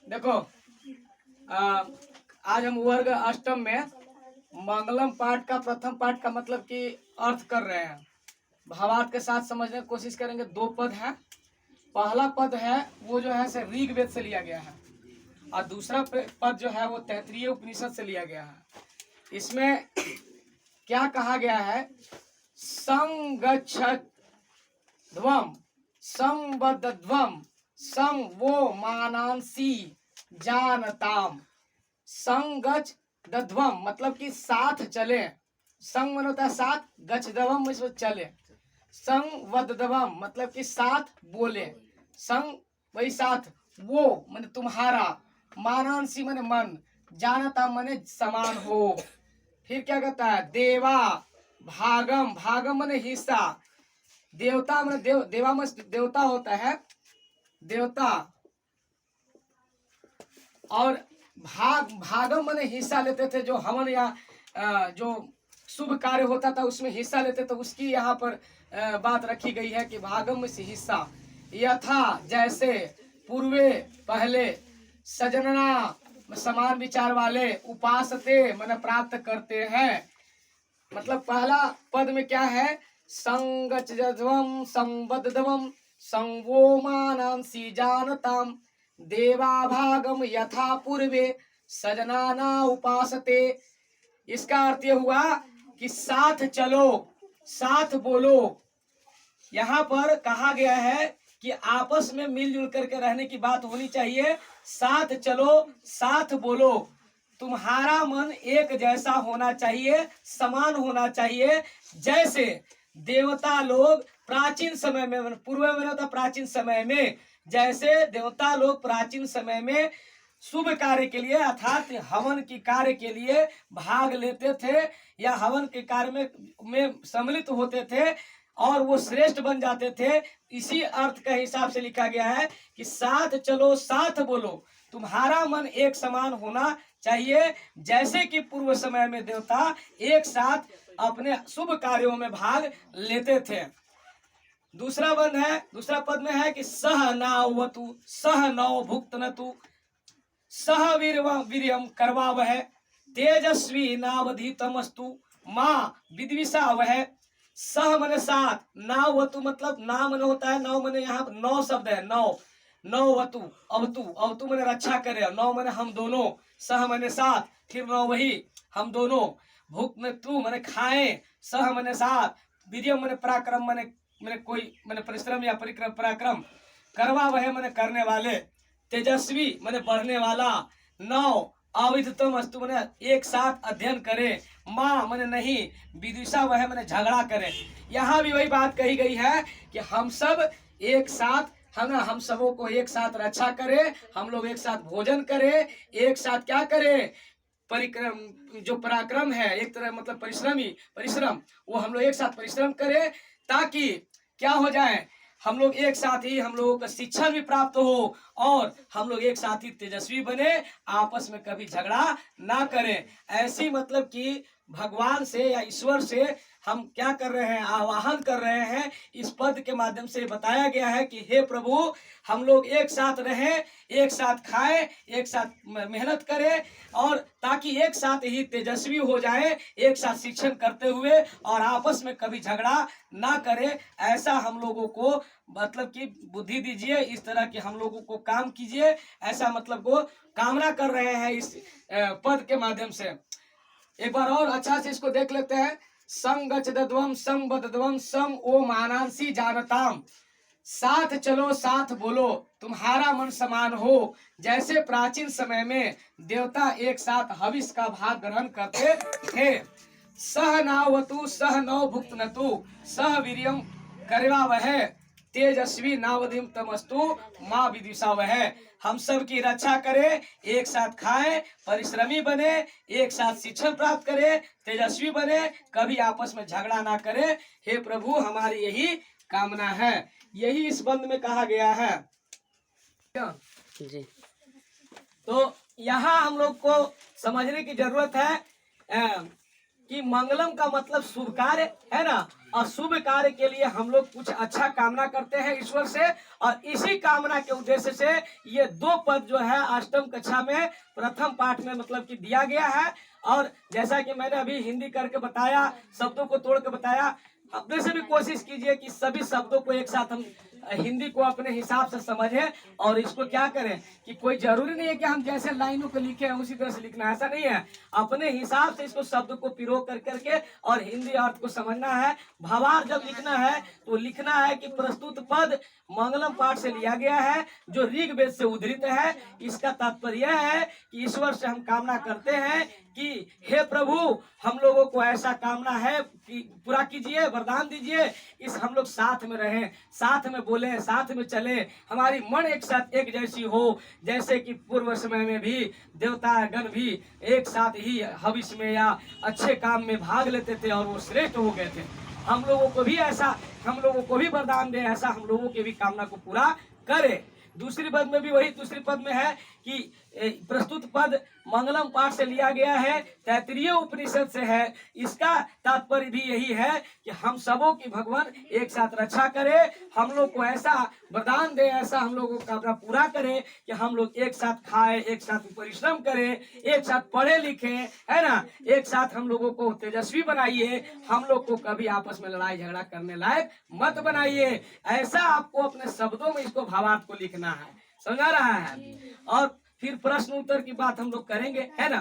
देखो आज हम वर्ग अष्टम में मंगलम पाठ का प्रथम पाठ का मतलब कि अर्थ कर रहे हैं। भावार्थ के साथ समझने की कोशिश करेंगे। दो पद है। पहला पद है वो जो है से ऋग्वेद से लिया गया है और दूसरा पद जो है वो तैत्तिरीय उपनिषद से लिया गया है। इसमें क्या कहा गया है? संगच्छध्वम संबद्धध्वम सं वो मानांसी जानताम। संगच दध्वम मतलब कि साथ चले। संग मन होता है साथ, गच दवम इसमें चले। संग वदवम मतलब कि साथ बोले। संग वही साथ, वो माने तुम्हारा, मानांसी माने मन, जानता माने समान हो। फिर क्या कहता है? देवा भागम, भागम माने हिस्सा। देवता माने देवा में देवता होता है, देवता। और भागम माने हिस्सा लेते थे। जो हवन या जो शुभ कार्य होता था उसमें हिस्सा लेते तो उसकी यहाँ पर बात रखी गई है कि भागम में से हिस्सा। यथा जैसे, पूर्वे पहले, सजनना समान विचार वाले, उपासते मन प्राप्त करते हैं। मतलब पहला पद में क्या है? संगच्ඡध्वम संबद्धध्वम संवो मानांसी जानताम देवाभागम यथा पूर्वे सजनाना उपासते। इसका अर्थ यह हुआ कि साथ चलो, साथ बोलो। यहाँ पर कहा गया है कि आपस में मिलजुल करके रहने की बात होनी चाहिए। साथ चलो, साथ बोलो। तुम्हारा मन एक जैसा होना चाहिए, समान होना चाहिए। जैसे देवता लोग प्राचीन समय में, पूर्व में होता प्राचीन समय में, जैसे देवता लोग प्राचीन समय में शुभ कार्य के लिए अर्थात हवन की कार्य के लिए भाग लेते थे या हवन के कार्य में सम्मिलित होते थे और वो श्रेष्ठ बन जाते थे। इसी अर्थ के हिसाब से लिखा गया है कि साथ चलो, साथ बोलो। तुम्हारा मन एक समान होना चाहिए, जैसे कि पूर्व समय में देवता एक साथ अपने शुभ कार्यों में भाग लेते थे। दूसरा पद में है कि सह नावतु सह नौ भुक्तनतु सह वीर्यम करवा वह तेजस्वी नावधीतमस्तु माँ विद्विषा वह। सह मने साथ, नावतु मतलब ना मन होता है, नौ मने यहाँ नौ शब्द है, नौ वतु अवतु, अवतु मने रक्षा करे, नौ मने हम दोनों, सह मने साथ, फिर नौ वही हम दोनों, भूख में तू मने खाए, सह मने साथ, वीर्यम मने पराक्रम मने कोई मने परिश्रम या परिक्रम पराक्रम, करवा वह मने करने वाले, तेजस्वी मने बढ़ने वाला, नौ अविधतम अस्तु मने एक साथ अध्ययन करे, माँ मने नहीं, विदिशा वह मने झगड़ा करे। यहाँ भी वही बात कही गई है कि हम सब एक साथ, हम सबों को एक साथ रक्षा करे, हम लोग एक साथ भोजन करे, एक साथ क्या करे? परिक्रम, जो पराक्रम है एक तरह मतलब परिश्रम, वो हम लोग एक साथ परिश्रम करें ताकि क्या हो जाए? हम लोग एक साथ ही, हम लोगों का शिक्षा भी प्राप्त हो और हम लोग एक साथ ही तेजस्वी बने, आपस में कभी झगड़ा ना करें। ऐसी मतलब कि भगवान से या ईश्वर से हम क्या कर रहे हैं? आवाहन कर रहे हैं। इस पद के माध्यम से बताया गया है कि हे प्रभु, हम लोग एक साथ रहें, एक साथ खाएं, एक साथ मेहनत करें और ताकि एक साथ ही तेजस्वी हो जाए, एक साथ शिक्षण करते हुए और आपस में कभी झगड़ा ना करें। ऐसा हम लोगों को मतलब कि बुद्धि दीजिए, इस तरह के हम लोगों को काम कीजिए, ऐसा मतलब को कामना कर रहे हैं इस पद के माध्यम से। एक बार और अच्छा से इसको देख लेते हैं। संगच्छध्वम संबद्धध्वम सम ओ मानांसी जानताम। साथ चलो, साथ बोलो, तुम्हारा मन समान हो। जैसे प्राचीन समय में देवता एक साथ हविष का भाग ग्रहण करते थे। सह नावतु सह नौ भुक्तनतु सह वीर्यम करवा वह तेजस्वी नावधिम तमस्तु माँ विदिशा वह। हम सब की रक्षा करे, एक साथ खाए, परिश्रमी बने, एक साथ शिक्षण प्राप्त करे, तेजस्वी बने, कभी आपस में झगड़ा ना करे। हे प्रभु, हमारी यही कामना है। यही इस बंद में कहा गया है जी। तो यहाँ हम लोग को समझने की जरूरत है कि मंगलम का मतलब शुभ कार्य है ना, और शुभ कार्य के लिए हम लोग कुछ अच्छा कामना करते हैं ईश्वर से, और इसी कामना के उद्देश्य से ये 2 पद जो है अष्टम कक्षा में प्रथम पाठ में मतलब कि दिया गया है। और जैसा कि मैंने अभी हिंदी करके बताया, शब्दों को तोड़ के बताया, अपने से भी कोशिश कीजिए कि सभी शब्दों को एक साथ हम हिंदी को अपने हिसाब से समझें और इसको क्या करें कि कोई जरूरी नहीं है कि हम जैसे लाइनों को लिखे हैं उसी तरह से लिखना है, ऐसा नहीं है। अपने हिसाब से इसको शब्द को पिरो कर करके और हिंदी अर्थ को समझना है। भावार्थ जब लिखना है तो लिखना है कि प्रस्तुत पद मंगलम पाठ से लिया गया है जो ऋग्वेद से उद्धृत है। इसका तात्पर्य है कि ईश्वर से हम कामना करते हैं कि हे प्रभु, हम लोगों को ऐसा कामना है कि पूरा कीजिए, वरदान दीजिए, इस हम लोग साथ में रहें, साथ में बोले, साथ में चले, हमारी मन एक साथ एक जैसी हो, जैसे कि पूर्व समय में भी देवता गण भी एक साथ ही हविष्य में या अच्छे काम में भाग लेते थे और वो श्रेष्ठ हो गए थे। हम लोगों को भी ऐसा, हम लोगों को भी वरदान दे, ऐसा हम लोगों की भी कामना को पूरा करे। दूसरी पद में भी वही, दूसरी पद में है कि प्रस्तुत पद मंगलम पाठ से लिया गया है, तैत्तिरीय उपनिषद से है। इसका तात्पर्य भी यही है कि हम सबों की भगवान एक साथ रक्षा करे, हम लोग को ऐसा वरदान दे, ऐसा हम लोगों का अपना पूरा करे कि हम लोग एक साथ खाए, एक साथ परिश्रम करें, एक साथ पढ़े लिखे, है ना, एक साथ हम लोगों को तेजस्वी बनाइए, हम लोग को कभी आपस में लड़ाई झगड़ा करने लायक मत बनाइए। ऐसा आपको अपने शब्दों में इसको भावार्थ को लिखना है, समझा रहा है। और फिर प्रश्न उत्तर की बात हम लोग करेंगे, है ना।